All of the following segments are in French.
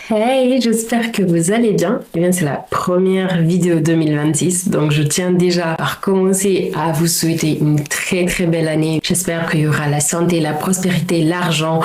Hey, j'espère que vous allez bien. Eh bien, c'est la première vidéo 2026, donc je tiens déjà par commencer à vous souhaiter une très très belle année. J'espère qu'il y aura la santé, la prospérité, l'argent.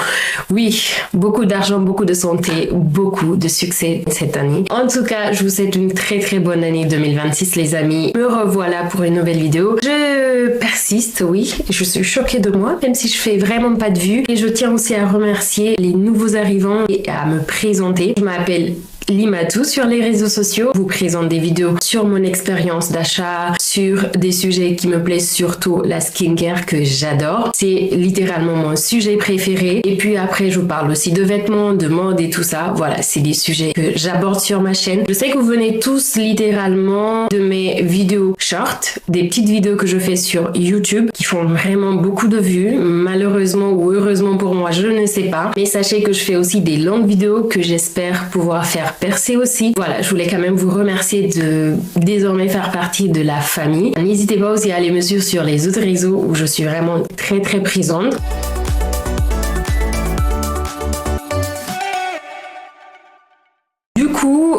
Oui, beaucoup d'argent, beaucoup de santé, beaucoup de succès cette année. En tout cas, je vous souhaite une très très bonne année 2026, les amis. Me revoilà pour une nouvelle vidéo. Je persiste, oui, je suis choquée de moi, même si je fais vraiment pas de vues. Et je tiens aussi à remercier les nouveaux arrivants et à me présenter. Je m'appelle Limatou sur les réseaux sociaux. Je vous présente des vidéos sur mon expérience d'achat, sur des sujets qui me plaisent, surtout la skincare que j'adore. C'est littéralement mon sujet préféré. Et puis après, je vous parle aussi de vêtements, de mode et tout ça. Voilà, c'est des sujets que j'aborde sur ma chaîne. Je sais que vous venez tous littéralement de mes vidéos short, des petites vidéos que je fais sur YouTube qui font vraiment beaucoup de vues. Malheureusement ou heureusement pour moi, je ne sais pas. Mais sachez que je fais aussi des longues vidéos que j'espère pouvoir faire percer aussi. Voilà, je voulais quand même vous remercier de désormais faire partie de la famille. N'hésitez pas aussi à aller me suivre sur les autres réseaux où je suis vraiment très très présente.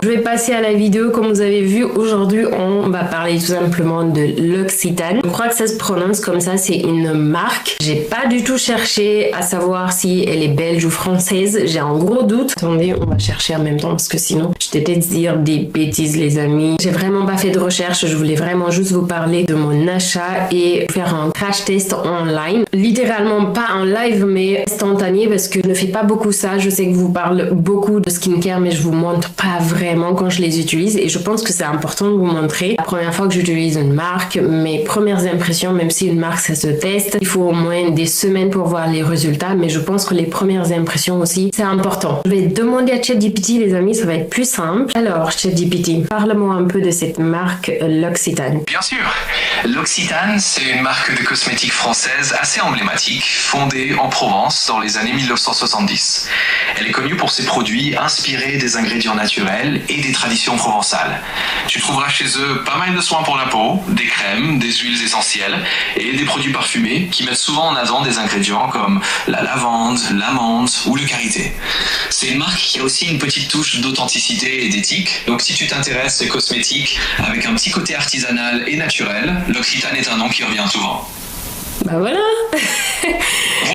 Je vais passer à la vidéo. Comme vous avez vu, aujourd'hui on va parler tout simplement de L'Occitane. Je crois que ça se prononce comme ça, c'est une marque. J'ai pas du tout cherché à savoir si elle est belge ou française, j'ai un gros doute. Attendez, on va chercher en même temps parce que sinon je vais peut-être dire des bêtises, les amis. J'ai vraiment pas fait de recherche, je voulais vraiment juste vous parler de mon achat et faire un crash test online. Littéralement pas en live mais instantané parce que je ne fais pas beaucoup ça. Je sais que je vous parle beaucoup de skincare mais je vous montre pas vraiment quand je les utilise et je pense que c'est important de vous montrer. La première fois que j'utilise une marque, mes premières impressions, même si une marque ça se teste, il faut au moins des semaines pour voir les résultats, mais je pense que les premières impressions aussi, c'est important. Je vais demander à ChatGPT, les amis, ça va être plus simple. Alors, ChatGPT, parle-moi un peu de cette marque L'Occitane. Bien sûr, L'Occitane, c'est une marque de cosmétiques française assez emblématique, fondée en Provence dans les années 1970. Elle est connue pour ses produits inspirés des ingrédients naturels et des traditions provençales. Tu trouveras chez eux pas mal de soins pour la peau, des crèmes, des huiles essentielles et des produits parfumés qui mettent souvent en avant des ingrédients comme la lavande, l'amande ou le karité. C'est une marque qui a aussi une petite touche d'authenticité et d'éthique. Donc si tu t'intéresses aux cosmétiques avec un petit côté artisanal et naturel, L'Occitane est un nom qui revient souvent. Bah voilà.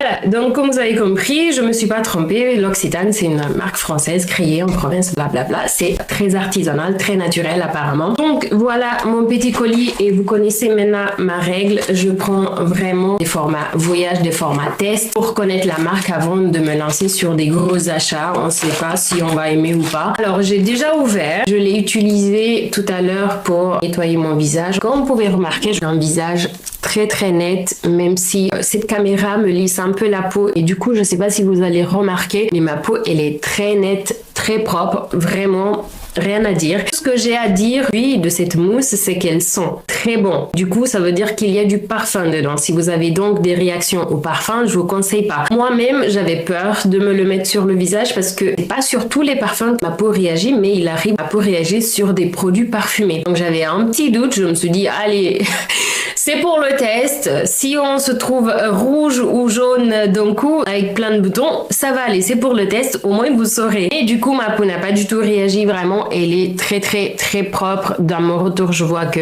Voilà, donc comme vous avez compris, je me suis pas trompée. L'Occitane, c'est une marque française créée en province, blablabla. C'est très artisanal, très naturel apparemment. Donc voilà mon petit colis et vous connaissez maintenant ma règle. Je prends vraiment des formats voyage, des formats test pour connaître la marque avant de me lancer sur des gros achats. On sait pas si on va aimer ou pas. Alors j'ai déjà ouvert. Je l'ai utilisé tout à l'heure pour nettoyer mon visage. Comme vous pouvez remarquer, j'ai un visage très très net, même si cette caméra me lisse un peu la peau et du coup je sais pas si vous allez remarquer mais ma peau elle est très nette, très propre, vraiment rien à dire. Ce que j'ai à dire oui de cette mousse, c'est qu'elles sont très bonnes. Du coup ça veut dire qu'il y a du parfum dedans. Si vous avez donc des réactions au parfum, je vous conseille pas. Moi-même j'avais peur de me le mettre sur le visage parce que c'est pas sur tous les parfums que ma peau réagit, mais il arrive ma peau réagir sur des produits parfumés. Donc j'avais un petit doute, je me suis dit allez c'est pour le test. Si on se trouve rouge ou jaune d'un coup avec plein de boutons, ça va aller. C'est pour le test. Au moins vous saurez. Et du coup, ma peau n'a pas du tout réagi vraiment. Elle est très très très propre. Dans mon retour, je vois que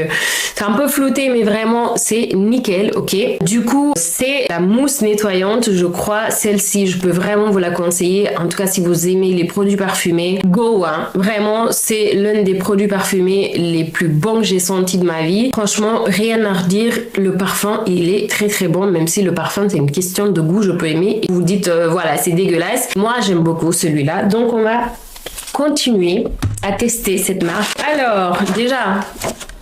c'est un peu flouté, mais vraiment c'est nickel. Ok. Du coup, c'est la mousse nettoyante. Je crois celle-ci, je peux vraiment vous la conseiller. En tout cas, si vous aimez les produits parfumés, go. Hein. Vraiment, c'est l'un des produits parfumés les plus bons que j'ai senti de ma vie. Franchement, rien à redire. Le parfum il est très très bon, même si le parfum c'est une question de goût, je peux aimer et vous dites voilà c'est dégueulasse. Moi j'aime beaucoup celui-là, donc on va continuer à tester cette marque. Alors déjà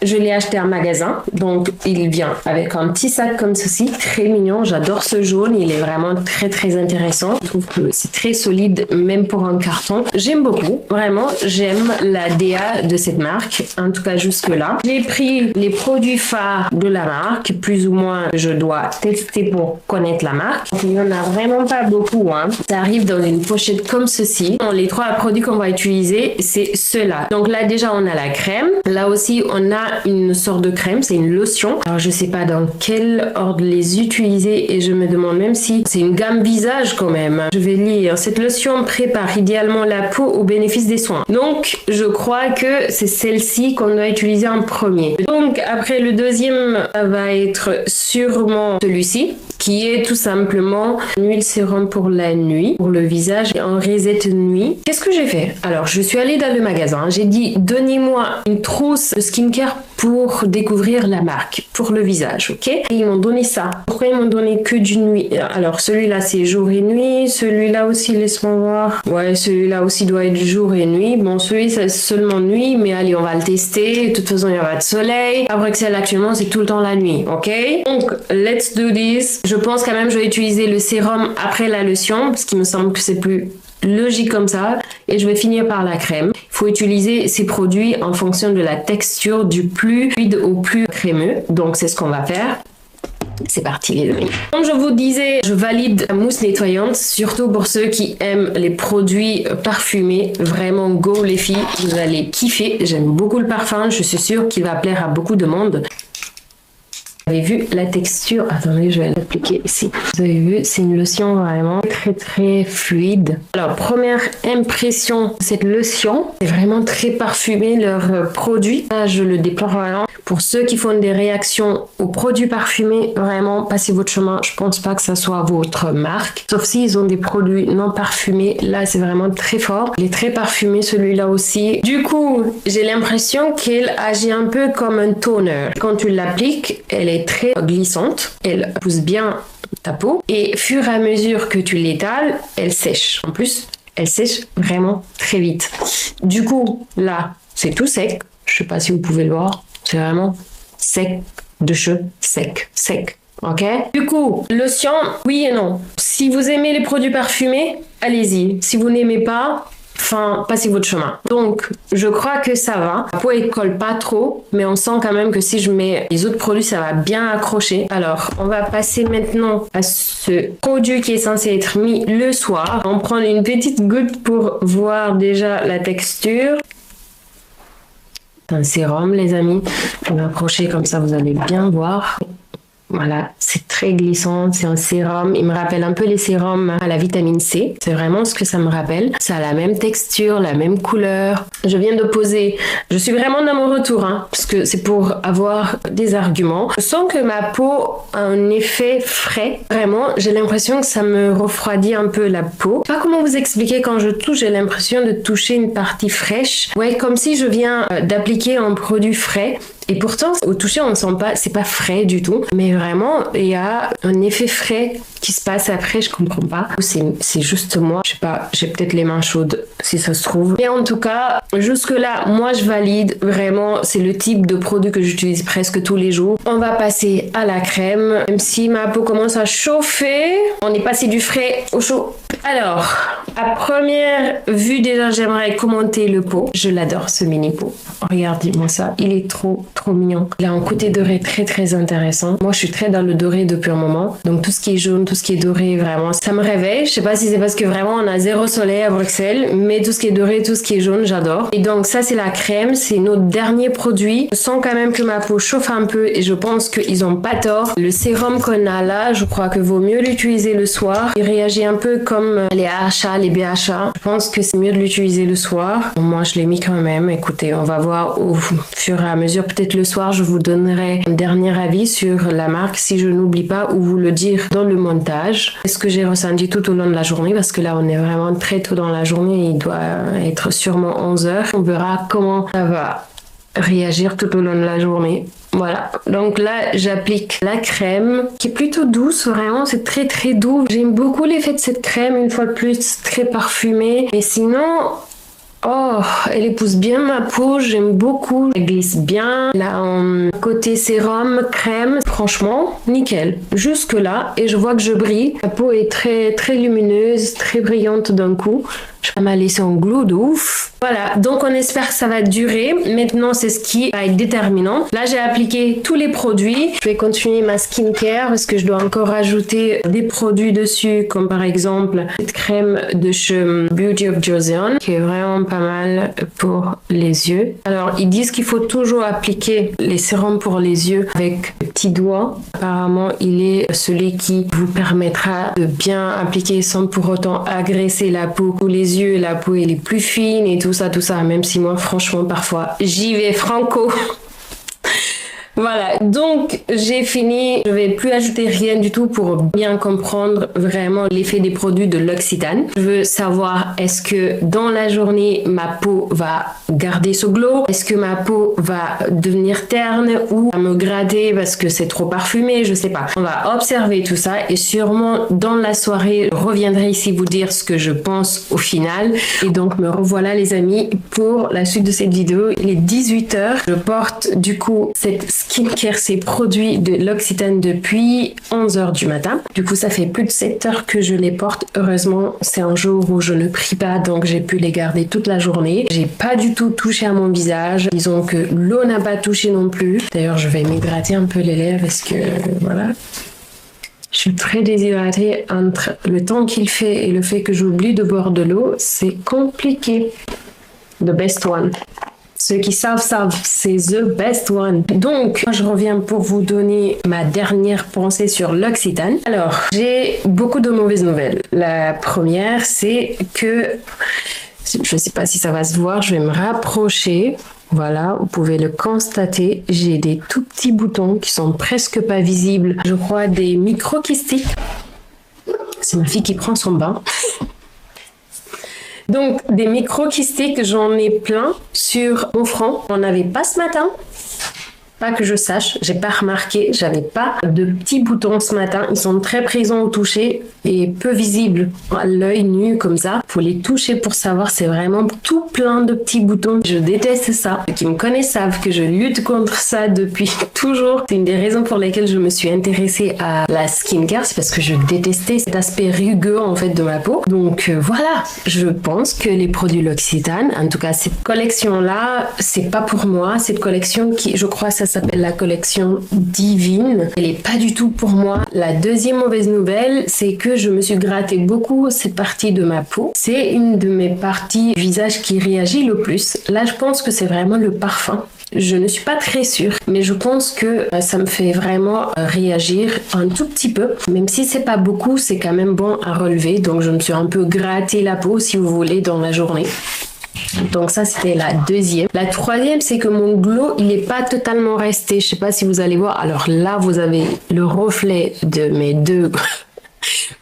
je l'ai acheté en magasin, donc il vient avec un petit sac comme ceci, très mignon, j'adore ce jaune, il est vraiment très très intéressant, je trouve que c'est très solide même pour un carton, j'aime beaucoup, vraiment j'aime la DA de cette marque, en tout cas jusque là. J'ai pris les produits phares de la marque, plus ou moins je dois tester pour connaître la marque, donc, il n'y en a vraiment pas beaucoup, hein. Ça arrive dans une pochette comme ceci. Les trois produits qu'on va utiliser c'est ceux-là, donc là déjà on a la crème, là aussi on a une sorte de crème, c'est une lotion. Alors je sais pas dans quel ordre les utiliser et je me demande même si c'est une gamme visage quand même. Je vais lire. Cette lotion prépare idéalement la peau au bénéfice des soins. Donc je crois que c'est celle-ci qu'on doit utiliser en premier. Donc après le deuxième va être sûrement celui-ci, qui est tout simplement une huile sérum pour la nuit, pour le visage et en reset nuit. Qu'est-ce que j'ai fait? Alors, je suis allée dans le magasin, j'ai dit donnez-moi une trousse de skincare pour découvrir la marque, pour le visage, ok? Et ils m'ont donné ça. Pourquoi ils m'ont donné que du nuit? Alors, celui-là c'est jour et nuit, celui-là aussi, laisse-moi voir. Ouais, celui-là aussi doit être jour et nuit. Bon, celui c'est seulement nuit, mais allez, on va le tester. De toute façon, il n'y a pas de soleil. À Bruxelles, actuellement, c'est tout le temps la nuit, ok? Donc, let's do this. Je pense quand même que je vais utiliser le sérum après la lotion, parce qu'il me semble que c'est plus logique comme ça, et je vais finir par la crème. Il faut utiliser ces produits en fonction de la texture, du plus fluide au plus crémeux, donc c'est ce qu'on va faire. C'est parti les amis. Comme je vous disais, je valide la mousse nettoyante, surtout pour ceux qui aiment les produits parfumés. Vraiment go les filles, vous allez kiffer. J'aime beaucoup le parfum, je suis sûre qu'il va plaire à beaucoup de monde. Vous avez vu la texture, attendez je vais l'appliquer ici. Vous avez vu, c'est une lotion vraiment très fluide. Alors première impression, cette lotion est vraiment très parfumée, leur produit. Là je le déplore vraiment. Pour ceux qui font des réactions aux produits parfumés, vraiment passez votre chemin. Je pense pas que ça soit votre marque. Sauf s'ils ont des produits non parfumés. Là c'est vraiment très fort. Il est très parfumé celui-là aussi. Du coup j'ai l'impression qu'elle agit un peu comme un toner. Quand tu l'appliques, elle est très glissante, elle pousse bien ta peau et fur et à mesure que tu l'étales, elle sèche. En plus, elle sèche vraiment très vite. Du coup, là, c'est tout sec. Je sais pas si vous pouvez le voir. C'est vraiment sec de cheveux, sec. Ok? Du coup, lotion, oui et non. Si vous aimez les produits parfumés, allez-y. Si vous n'aimez pas, passez votre chemin. Donc, je crois que ça va. La peau, elle colle pas trop, mais on sent quand même que si je mets les autres produits, ça va bien accrocher. Alors, on va passer maintenant à ce produit qui est censé être mis le soir. On prend une petite goutte pour voir déjà la texture. C'est un sérum, les amis. On va approcher comme ça, vous allez bien voir. Voilà, c'est très glissant, c'est un sérum. Il me rappelle un peu les sérums à la vitamine C. C'est vraiment ce que ça me rappelle. Ça a la même texture, la même couleur. Je viens de poser. Je suis vraiment dans mon retour, parce que c'est pour avoir des arguments. Je sens que ma peau a un effet frais. Vraiment, j'ai l'impression que ça me refroidit un peu la peau. Je sais pas comment vous expliquer, quand je touche, j'ai l'impression de toucher une partie fraîche. Ouais, comme si je viens d'appliquer un produit frais. Et pourtant, au toucher, on ne sent pas, c'est pas frais du tout. Mais vraiment, il y a un effet frais qui se passe après, je comprends pas. C'est juste moi, je sais pas, j'ai peut-être les mains chaudes si ça se trouve. Mais en tout cas, jusque là, moi je valide vraiment, c'est le type de produit que j'utilise presque tous les jours. On va passer à la crème, même si ma peau commence à chauffer. On est passé du frais au chaud. Alors, à première vue déjà, j'aimerais commenter le pot. Je l'adore ce mini pot. Regardez-moi ça, il est trop mignon. Il a un côté doré très intéressant. Moi, je suis très dans le doré depuis un moment. Donc tout ce qui est jaune, tout ce qui est doré, vraiment, ça me réveille. Je sais pas si c'est parce que vraiment on a zéro soleil à Bruxelles, mais tout ce qui est doré, tout ce qui est jaune, j'adore. Et donc ça, c'est la crème, c'est notre dernier produit. Je sens quand même que ma peau chauffe un peu et je pense qu'ils ont pas tort. Le sérum qu'on a là, je crois que vaut mieux l'utiliser le soir. Il réagit un peu comme les AHA, les BHA. Je pense que c'est mieux de l'utiliser le soir. Bon, moi, je l'ai mis quand même. Écoutez, on va voir au fur et à mesure. Peut-être le soir, je vous donnerai un dernier avis sur la marque si je n'oublie pas, ou vous le dire dans le montage. Est-ce que j'ai ressenti tout au long de la journée, parce que là, on est vraiment très tôt dans la journée. Il doit être sûrement 11h. On verra comment ça va réagir tout au long de la journée. Voilà, donc là j'applique la crème qui est plutôt douce, vraiment c'est très doux. J'aime beaucoup l'effet de cette crème, une fois de plus, très parfumée. Mais sinon, oh, elle épouse bien ma peau, j'aime beaucoup. Elle glisse bien. Là, côté sérum, crème, franchement, nickel. Jusque là, et je vois que je brille. Ma peau est très lumineuse, très brillante d'un coup. Je vais pas mal laisser en glow de ouf. Voilà, donc on espère que ça va durer. Maintenant, c'est ce qui va être déterminant. Là, j'ai appliqué tous les produits. Je vais continuer ma skincare parce que je dois encore ajouter des produits dessus, comme par exemple cette crème de chez Beauty of Joseon, qui est vraiment pas mal pour les yeux. Alors, ils disent qu'il faut toujours appliquer les sérums pour les yeux avec le petit doigt. Apparemment, il est celui qui vous permettra de bien appliquer sans pour autant agresser la peau ou les yeux. La peau, elle est plus fine et tout ça, même si moi, franchement, parfois, j'y vais franco. Voilà, donc j'ai fini. Je vais plus ajouter rien du tout pour bien comprendre vraiment l'effet des produits de L'Occitane. Je veux savoir, est-ce que dans la journée, ma peau va garder ce glow? Est-ce que ma peau va devenir terne ou va me gratter parce que c'est trop parfumé? Je sais pas. On va observer tout ça et sûrement dans la soirée, je reviendrai ici vous dire ce que je pense au final. Et donc me revoilà les amis pour la suite de cette vidéo. Il est 18h. Je porte du coup cette skincare, ces produits de L'Occitane depuis 11h du matin. Du coup, ça fait plus de 7 heures que je les porte. Heureusement, c'est un jour où je ne prie pas, donc j'ai pu les garder toute la journée. J'ai pas du tout touché à mon visage. Disons que l'eau n'a pas touché non plus. D'ailleurs, je vais m'hydrater un peu les lèvres parce que voilà. Je suis très déshydratée entre le temps qu'il fait et le fait que j'oublie de boire de l'eau. C'est compliqué. The best one. Ceux qui savent, c'est the best one. Donc, je reviens pour vous donner ma dernière pensée sur L'Occitane. Alors, j'ai beaucoup de mauvaises nouvelles. La première, c'est que, je ne sais pas si ça va se voir, je vais me rapprocher. Voilà, vous pouvez le constater. J'ai des tout petits boutons qui sont presque pas visibles. Je crois des microkystiques. C'est ma fille qui prend son bain. Donc, des microkystiques, j'en ai plein sur mon front. On n'avait pas ce matin. Pas que je sache, j'ai pas remarqué, j'avais pas de petits boutons ce matin. Ils sont très présents au toucher et peu visibles à l'œil nu comme ça. Faut les toucher pour savoir, c'est vraiment tout plein de petits boutons. Je déteste ça. Ceux qui me connaissent savent que je lutte contre ça depuis toujours. C'est une des raisons pour lesquelles je me suis intéressée à la skincare, c'est parce que je détestais cet aspect rugueux en fait de ma peau. Donc voilà, je pense que les produits L'Occitane, en tout cas cette collection là, c'est pas pour moi. Cette collection qui, je crois, ça s'appelle la collection Divine. Elle est pas du tout pour moi. La deuxième mauvaise nouvelle, c'est que je me suis gratté beaucoup cette partie de ma peau. C'est une de mes parties du visage qui réagit le plus. Là, je pense que c'est vraiment le parfum. Je ne suis pas très sûre, mais je pense que ça me fait vraiment réagir un tout petit peu. Même si c'est pas beaucoup, c'est quand même bon à relever. Donc, je me suis un peu gratté la peau, si vous voulez, dans la journée. Donc ça c'était la deuxième. La troisième, c'est que mon glow il n'est pas totalement resté. Je sais pas si vous allez voir. Alors là vous avez le reflet de mes deux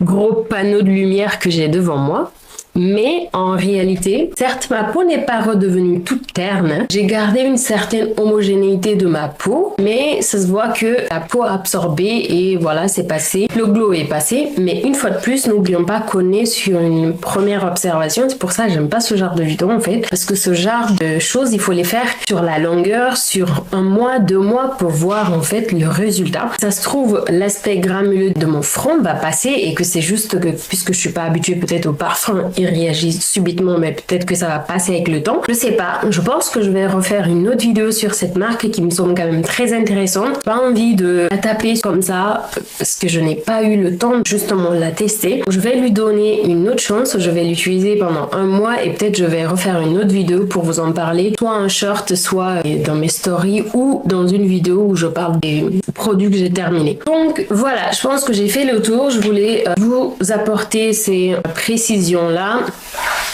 gros panneaux de lumière que j'ai devant moi. Mais en réalité, certes, ma peau n'est pas redevenue toute terne. J'ai gardé une certaine homogénéité de ma peau, mais ça se voit que la peau a absorbé et voilà, c'est passé. Le glow est passé, mais une fois de plus, n'oublions pas qu'on est sur une première observation. C'est pour ça que j'aime pas ce genre de vidéo en fait, parce que ce genre de choses, il faut les faire sur la longueur, sur 1 mois, 2 mois pour voir en fait le résultat. Ça se trouve, l'aspect granuleux de mon front va passer et que c'est juste que puisque je suis pas habituée peut-être au parfum, réagit subitement, mais peut-être que ça va passer avec le temps. Je sais pas. Je pense que je vais refaire une autre vidéo sur cette marque qui me semble quand même très intéressante. Pas envie de la taper comme ça parce que je n'ai pas eu le temps justement de la tester. Je vais lui donner une autre chance. Je vais l'utiliser pendant 1 mois et peut-être je vais refaire une autre vidéo pour vous en parler, soit un short, soit dans mes stories ou dans une vidéo où je parle des produits que j'ai terminés. Donc voilà, je pense que j'ai fait le tour. Je voulais vous apporter ces précisions-là.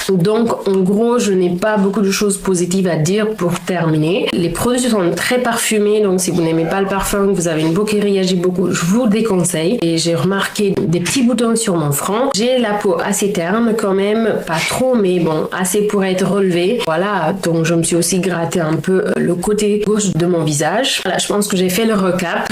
Donc en gros je n'ai pas beaucoup de choses positives à dire pour terminer. Les produits sont très parfumés, donc si vous n'aimez pas le parfum, vous avez une peau qui réagit beaucoup, je vous déconseille. Et j'ai remarqué des petits boutons sur mon front. J'ai la peau assez terne quand même, pas trop mais bon, assez pour être relevée. Voilà, donc je me suis aussi gratté un peu le côté gauche de mon visage. Voilà, je pense que j'ai fait le recap.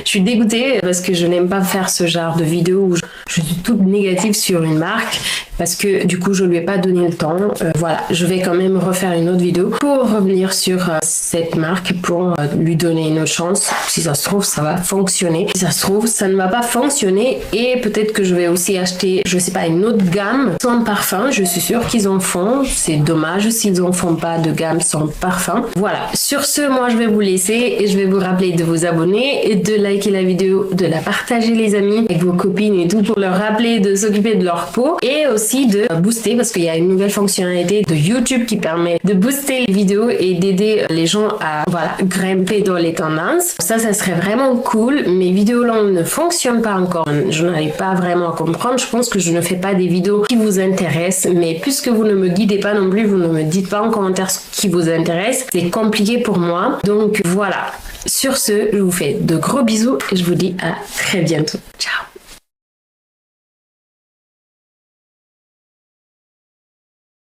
Je suis dégoûtée parce que je n'aime pas faire ce genre de vidéo où je suis toute négative sur une marque parce que du coup je lui ai pas donné le temps. Voilà, je vais quand même refaire une autre vidéo pour revenir sur cette marque pour lui donner une autre chance. Si ça se trouve ça va fonctionner, si ça se trouve ça ne va pas fonctionner et peut-être que je vais aussi acheter, je sais pas, une autre gamme sans parfum. Je suis sûre qu'ils en font, c'est dommage s'ils en font pas de gamme sans parfum. Voilà, sur ce moi je vais vous laisser et je vais vous rappeler de vous abonner et de liker la vidéo, de la partager les amis avec vos copines et tout pour leur rappeler de s'occuper de leur peau et aussi de booster parce qu'il y a une nouvelle fonctionnalité de YouTube qui permet de booster les vidéos et d'aider les gens à grimper dans les tendances. Ça serait vraiment cool. Mes vidéos là ne fonctionnent pas encore. Je n'arrive pas vraiment à comprendre. Je pense que je ne fais pas des vidéos qui vous intéressent, mais puisque vous ne me guidez pas non plus, vous ne me dites pas en commentaire ce qui vous intéresse, c'est compliqué pour moi. Donc voilà. Sur ce, je vous fais de gros bisous et je vous dis à très bientôt. Ciao.